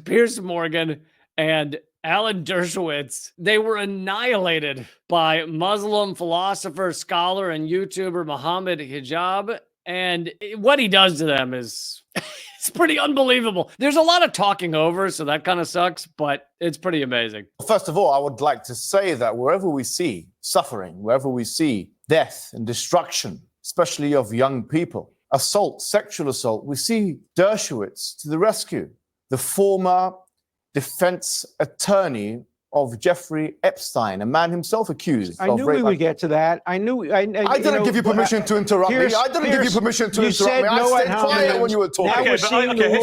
Piers Morgan and Alan Dershowitz, they were annihilated by Muslim philosopher, scholar, and YouTuber Mohammed Hijab. And what he does to them is it's pretty unbelievable. There's a lot of talking over, so that kind of sucks, but it's pretty amazing. First of all, I would like to say that wherever we see suffering, wherever we see death and destruction, especially of young people, assault, sexual assault, we see Dershowitz to the rescue. The former defense attorney of Jeffrey Epstein, a man himself accused I of knew rape. we would get to that. I didn't give you permission to interrupt me. I didn't give you permission to interrupt me. I stayed quiet when you were talking. Here's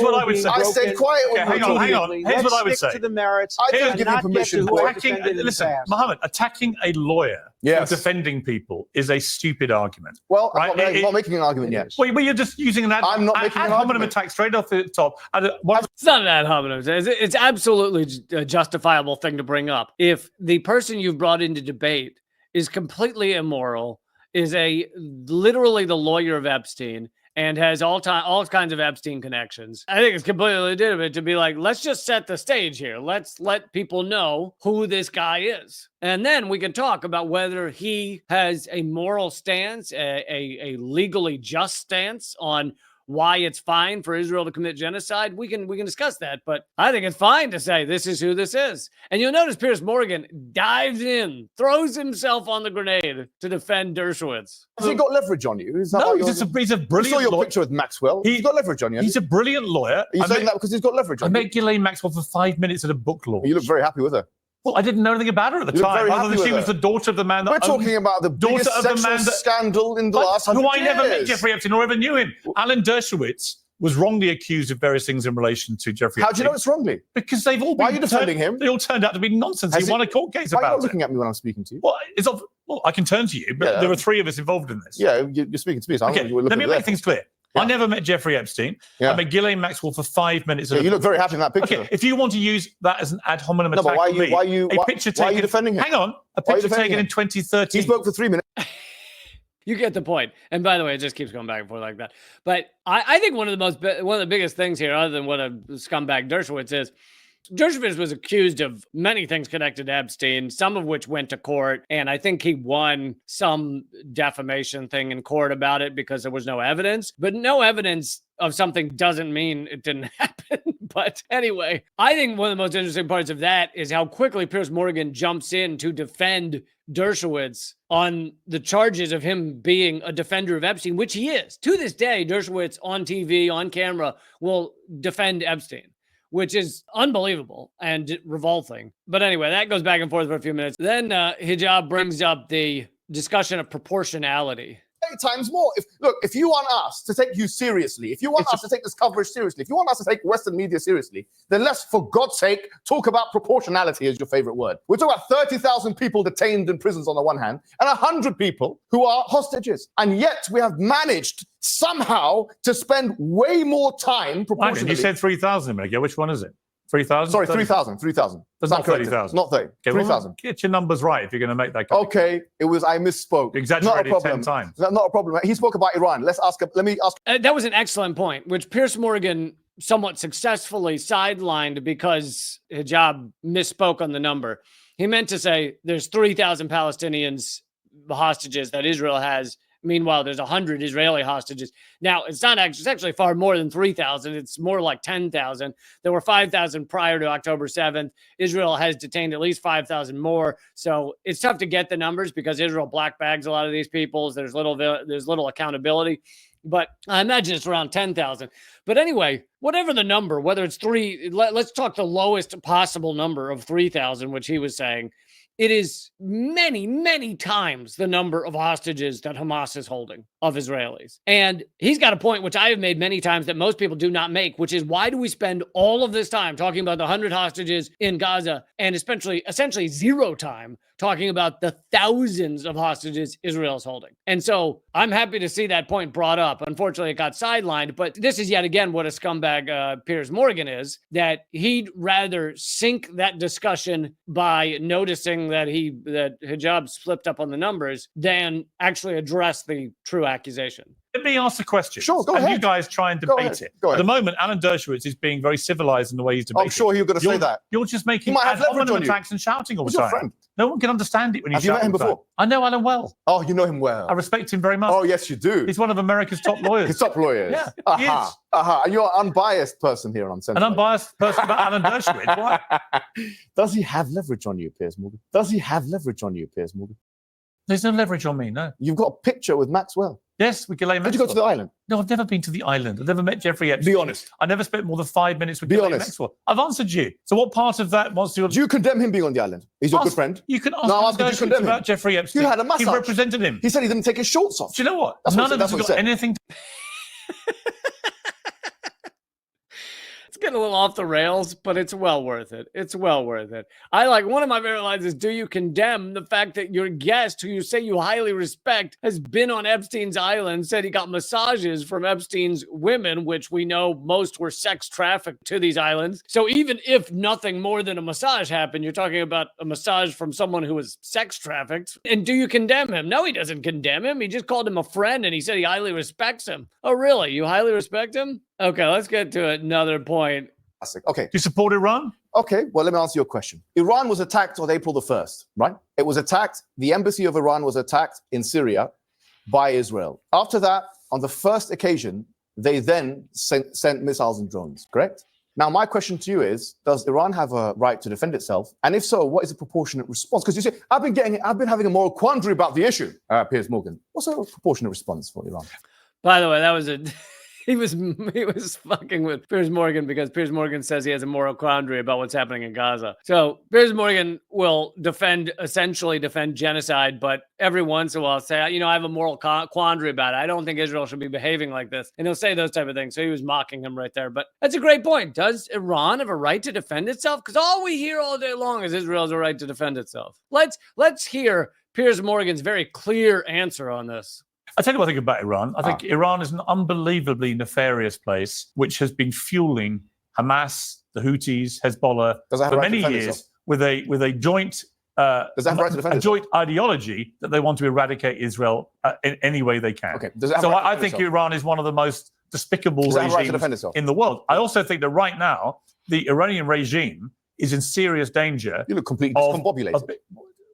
what I would say. I stayed quiet when you were talking. Hang on. Here's what I would say. To the merits. I didn't give you permission. Listen, Mohammed, attacking a lawyer for defending people is a stupid argument. Well, I'm not making an argument yet. Well, you're just using an I'm not making an hominem attack straight off the top. It's not an ad hominem. It's absolutely a justifiable thing to bring up. If the person you've brought into debate is completely immoral, is literally the lawyer of Epstein, and has all kinds of Epstein connections, I think it's completely legitimate to be like, let's just set the stage here. Let's let people know who this guy is. And then we can talk about whether he has a moral stance, a legally just stance on why it's fine for Israel to commit genocide. We can discuss that, but I think it's fine to say this is who this is. And you'll notice Piers Morgan dives in, throws himself on the grenade to defend Dershowitz. Has he got leverage on you? He's a brilliant lawyer. I saw your picture with Maxwell. He's got leverage on you. He's a brilliant lawyer. Are you saying that because he's got leverage on you? I met Ghislaine Maxwell for 5 minutes at a book launch. You look very happy with her. Well, I didn't know anything about her at the time, other than she was the daughter of the man that We're talking about the biggest sexual scandal in the last 100 years. I never met Jeffrey Epstein or ever knew him. Alan Dershowitz was wrongly accused of various things in relation to Jeffrey Epstein. How do you know it's wrongly? Because they've all been... Why are you defending him? They all turned out to be nonsense. He won a court case about it. Why are you not looking at me when I'm speaking to you? Well, I can turn to you, but there are three of us involved in this. Yeah, you're speaking to me. So okay, let me make things clear. Yeah. I never met Jeffrey Epstein. Yeah. I met Ghislaine Maxwell for 5 minutes. Yeah, you look very happy in that picture. Okay, if you want to use that as an ad hominem attack, why are you defending him? Hang on, a picture taken in 2013. He spoke for 3 minutes. You get the point. And by the way, it just keeps going back and forth like that. But I think one of the biggest things here, other than what a scumbag Dershowitz is, Dershowitz was accused of many things connected to Epstein, some of which went to court. And I think he won some defamation thing in court about it because there was no evidence. But no evidence of something doesn't mean it didn't happen. But anyway, I think one of the most interesting parts of that is how quickly Piers Morgan jumps in to defend Dershowitz on the charges of him being a defender of Epstein, which he is. To this day, Dershowitz on TV, on camera, will defend Epstein, which is unbelievable and revolting. But anyway, that goes back and forth for a few minutes. Then Hijab brings up the discussion of proportionality. 8 times more. If you want us to take you seriously, if you want us to take this coverage seriously, if you want us to take Western media seriously, then let's, for God's sake, talk about proportionality as your favorite word. We're talking about 30,000 people detained in prisons on the one hand, and 100 people who are hostages. And yet we have managed somehow to spend way more time proportionally. You said 3,000 a minute ago. Which one is it? 3,000? Sorry, 3,000. That's not 30,000. Not 30. Okay, 3,000. Well, get your numbers right if you're going to make that. Okay, I misspoke. Exaggerated 10 times. Not a problem. He spoke about Iran. Let me ask. That was an excellent point, which Piers Morgan somewhat successfully sidelined because Hijab misspoke on the number. He meant to say there's 3,000 Palestinians hostages that Israel has. Meanwhile, there's 100 Israeli hostages. Now, it's actually far more than 3,000. It's more like 10,000. There were 5,000 prior to October 7th. Israel has detained at least 5,000 more. So it's tough to get the numbers because Israel black bags a lot of these people. There's little accountability. But I imagine it's around 10,000. But anyway, whatever the number, whether it's let's talk the lowest possible number of 3,000, which he was saying. It is many, many times the number of hostages that Hamas is holding of Israelis. And he's got a point, which I have made many times, that most people do not make, which is why do we spend all of this time talking about the 100 hostages in Gaza and essentially zero time talking about the thousands of hostages Israel is holding? And so I'm happy to see that point brought up. Unfortunately, it got sidelined, but this is yet again what a scumbag Piers Morgan is, that he'd rather sink that discussion by noticing that Hijab slipped up on the numbers than actually address the true accusation. Let me ask the question. Sure, go and ahead. You guys try and debate it. Go ahead. At the moment, Alan Dershowitz is being very civilized in the way he's debating. I'm sure he was going to say that. You're just making might have leverage on you. attacks and shouting all the He's your time. friend. No one can understand it when you Have you shout met him all the time. before? I know Alan well. Oh, you know him well. I respect him very much. Oh, yes, you do. He's one of America's top lawyers. His top lawyers. Yeah, he is. And you're an unbiased person here on Censored. An unbiased person about Alan Dershowitz. Why? Does he have leverage on you, Piers Morgan? Does he have leverage on you, Piers Morgan? There's no leverage on me, no. You've got a picture with Maxwell. Yes, we can lay Maxwell. Did you go to the island? No, I've never been to the island. I've never met Jeffrey Epstein. Be honest. I never spent more than 5 minutes with Be Ghislaine honest. Maxwell. I've answered you. So what part of that wants to... Do you condemn him being on the island? He's your good friend. You can ask No, I'm Alan asking, do you Dershowitz condemn him? about Jeffrey Epstein. You had a massage. He represented him. He said he didn't take his shorts off. Do you know what? That's None what of that's us what got he said. anything to... It's getting a little off the rails, but it's well worth it. It's well worth it. I like one of my favorite lines is, do you condemn the fact that your guest, who you say you highly respect, has been on Epstein's island, said he got massages from Epstein's women, which we know most were sex trafficked to these islands. So even if nothing more than a massage happened, you're talking about a massage from someone who was sex trafficked. And do you condemn him? No, he doesn't condemn him. He just called him a friend and he said he highly respects him. Oh, really? You highly respect him? Okay, let's get to another point. Okay. Do you support Iran? Okay, well, let me answer your question. Iran was attacked on April the 1st, right? It was attacked. The embassy of Iran was attacked in Syria by Israel. After that, on the first occasion, they then sent missiles and drones, correct? Now, my question to you is, does Iran have a right to defend itself? And if so, what is a proportionate response? Because you see, I've been having a moral quandary about the issue, Piers Morgan. What's a proportionate response for Iran? By the way, that was he was fucking with Piers Morgan because Piers Morgan says he has a moral quandary about what's happening in Gaza. So Piers Morgan will essentially defend genocide, but every once in a while say, I have a moral quandary about it. I don't think Israel should be behaving like this. And he'll say those type of things. So he was mocking him right there. But that's a great point. Does Iran have a right to defend itself? Because all we hear all day long is Israel has a right to defend itself. Let's hear Piers Morgan's very clear answer on this. I'll tell you what I think about Iran. I think Iran is an unbelievably nefarious place which has been fueling Hamas, the Houthis, Hezbollah for many years with a joint joint ideology that they want to eradicate Israel in any way they can. Okay. So I think Iran is one of the most despicable regimes in the world. I also think that right now the Iranian regime is in serious danger. You look completely discombobulated.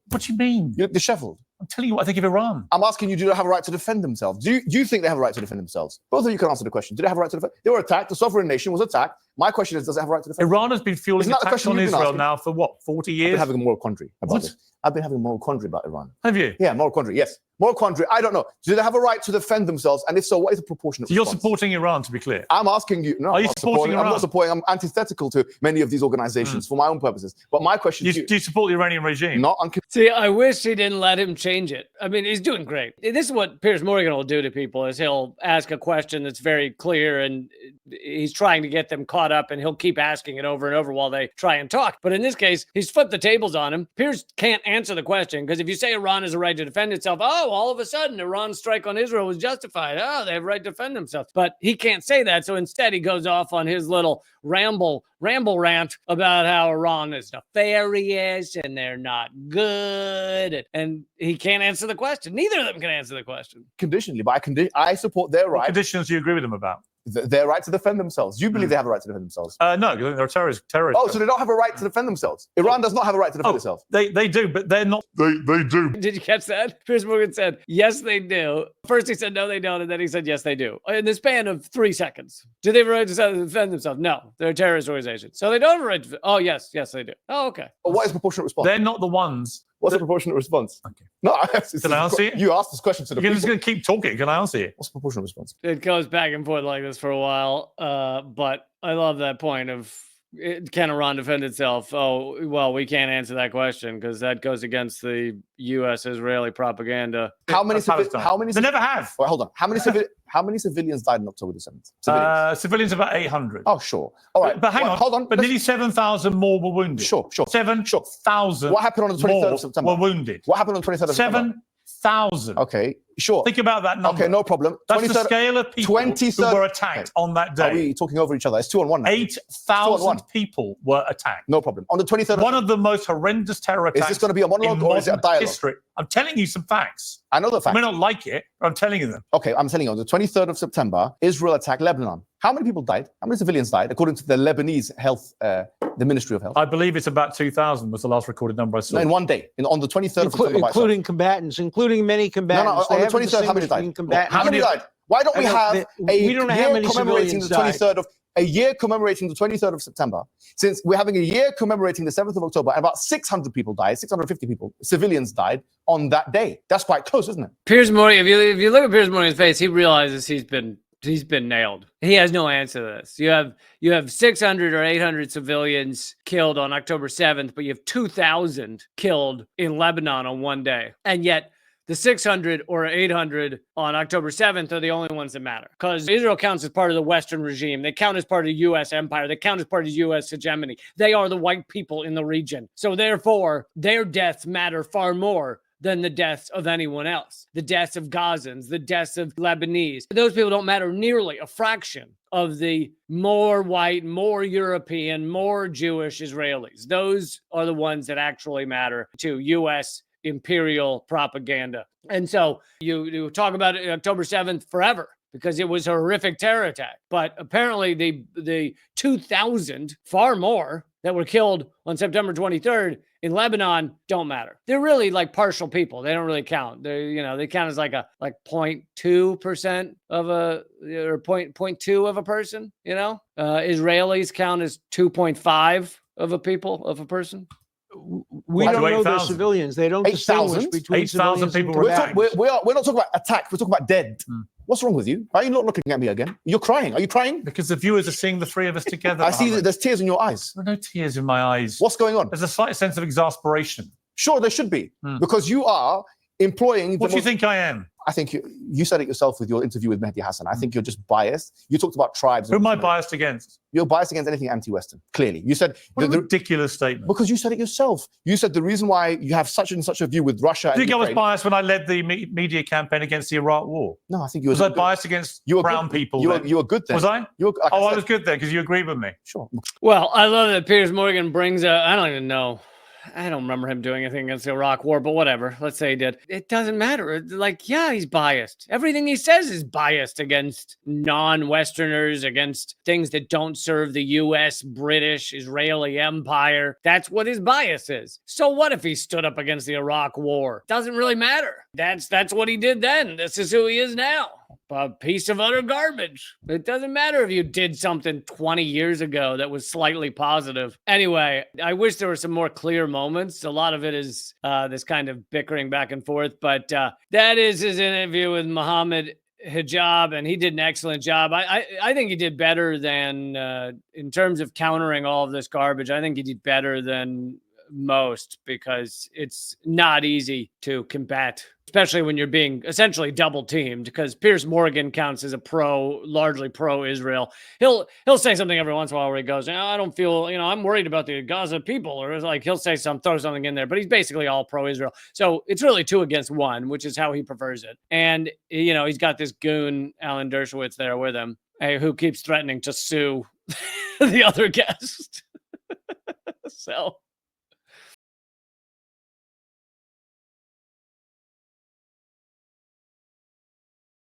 What do you mean? You look disheveled. I'm telling you what I think of Iran. I'm asking you, do they have a right to defend themselves? Do you think they have a right to defend themselves? Both of you can answer the question. Do they have a right to defend? They were attacked. The sovereign nation was attacked. My question is, does it have a right to defend? Iran has been fueling attacks on Israel now for what, 40 years? I've been having a moral quandary about it. I've been having a moral quandary about Iran. Have you? Yeah, moral quandary, yes. Moral quandary, I don't know. Do they have a right to defend themselves? And if so, what is the proportionate response? You're supporting Iran, to be clear. I'm asking you. No, Are you supporting Iran? I'm not supporting. I'm antithetical to many of these organizations for my own purposes. But my question to you... Do you support the Iranian regime? Not See, I wish he didn't let him change it. I mean, he's doing great. This is what Piers Morgan will do to people, is he'll ask a question that's very clear and he's trying to get them caught up and he'll keep asking it over and over while they try and talk. But in this case, he's flipped the tables on him. Piers can't answer the question because if you say Iran has a right to defend itself, all of a sudden Iran's strike on Israel was justified. They have a right to defend themselves. But he can't say that. So instead he goes off on his little ramble rant about how Iran is nefarious and they're not good. And he can't answer the question. Neither of them can answer the question. Conditionally, but I support their right. What conditions do you agree with them about? Their right to defend themselves. You believe they have a right to defend themselves? No, they're terrorists. Oh, so they don't have a right to defend themselves. Iran does not have a right to defend itself. They do, but they're not. They do. Did you catch that? Piers Morgan said, yes, they do. First he said, no, they don't. And then he said, yes, they do. In the span of 3 seconds. Do they have a right to defend themselves? No. They're a terrorist organization. So they don't have a right to... Oh, yes, they do. Oh, okay. But what is proportionate response? They're not the ones... What's the proportionate response? Okay. No, can I answer it? You asked this question to the You're people. just going to keep talking. Can I answer it? What's the proportionate response? It goes back and forth like this for a while. But I love that point of can Iran defend itself? Oh, well, we can't answer that question because that goes against the U.S.-Israeli propaganda. How many? They never have. Well, hold on. How many civilians died on October the 7th? Civilians about 800. Oh, sure. All right. But hang on. Hold on. But nearly 7,000 more were wounded. Sure. 7,000. What happened on the 23rd of September? Were wounded. What happened on the 23rd of September? 7,000. Okay. Sure. Think about that number. Okay, no problem. That's the scale of people who were attacked on that day. Are we talking over each other? It's 2-on-1 now. 8,000 people were attacked. No problem. On the 23rd. One of the most horrendous terror attacks. Is this going to be a monologue or is it a dialogue? History. I'm telling you some facts. I know the facts. You may not like it, but I'm telling you them. Okay, I'm telling you. On the 23rd of September, Israel attacked Lebanon. How many people died? How many civilians died, according to the Lebanese health, the Ministry of Health? I believe it's about 2,000 was the last recorded number I saw. No, in one day, on the 23rd of September. Including combatants, including many combatants. No, on the 23rd, how many died? How many died? Why don't we have a year commemorating the 23rd of a year commemorating the 23rd of September? Since we're having a year commemorating the 7th of October, and about 600 people died, 650 people, civilians died on that day. That's quite close, isn't it? Piers Morgan, if you look at Piers Morgan's face, he realizes he's been nailed. He has no answer to this. You have 600 or 800 civilians killed on October 7th, but you have 2,000 killed in Lebanon on one day. And yet the 600 or 800 on October 7th are the only ones that matter, because Israel counts as part of the Western regime. They count as part of the U.S. empire. They count as part of U.S. hegemony. They are the white people in the region. So therefore, their deaths matter far more than the deaths of anyone else. The deaths of Gazans, the deaths of Lebanese. Those people don't matter nearly a fraction of the more white, more European, more Jewish Israelis. Those are the ones that actually matter to U.S. imperial propaganda. And so you talk about October 7th forever, because it was a horrific terror attack. But apparently the 2,000, far more, that were killed on September 23rd in Lebanon don't matter. They're really like partial people. They don't really count. They count as like 0.2% of or 0.2 of a person, Israelis count as 2.5 of a person. We don't know they're civilians. They don't distinguish between 8,000 people We're not talking about attack. We're talking about dead. What's wrong with you? Why are you not looking at me again? You're crying. Are you crying? Because the viewers are seeing the three of us together. I see that there's tears in your eyes. There are no tears in my eyes. What's going on? There's a slight sense of exasperation. Sure, there should be. Because you are employing... What do you think I am? I think you said it yourself with your interview with Mehdi Hassan. I think you're just biased. You talked about tribes. Who am I biased against? You're biased against anything anti-Western, clearly. You said... What a ridiculous statement. Because you said it yourself. You said the reason why you have such and such a view with Russia and Do you think Ukraine, I was biased when I led the media campaign against the Iraq war? No, I think you were... Was I biased against brown people? You were good then. Was I? I was good then because you agreed with me. Sure. Well, I love that Piers Morgan brings I don't even know. I don't remember him doing anything against the Iraq war, but whatever. Let's say he did. It doesn't matter. He's biased. Everything he says is biased against non-Westerners, against things that don't serve the U.S., British, Israeli empire. That's what his bias is. So what if he stood up against the Iraq war? Doesn't really matter. That's what he did then. This is who he is now. A piece of utter garbage. It doesn't matter if you did something 20 years ago that was slightly positive. Anyway, I wish there were some more clear moments. A lot of it is this kind of bickering back and forth, but that is his interview with Mohammed Hijab, and he did an excellent job. I think he did better than, in terms of countering all of this garbage, I think he did better than most, because it's not easy to combat, especially when you're being essentially double teamed, because Piers Morgan counts as a largely pro-Israel. He'll say something every once in a while where he goes, I don't feel, I'm worried about the Gaza people, or he'll say throw something in there, but he's basically all pro-Israel. So it's really 2 against 1, which is how he prefers it. And, he's got this goon, Alan Dershowitz, there with him, who keeps threatening to sue the other guest. So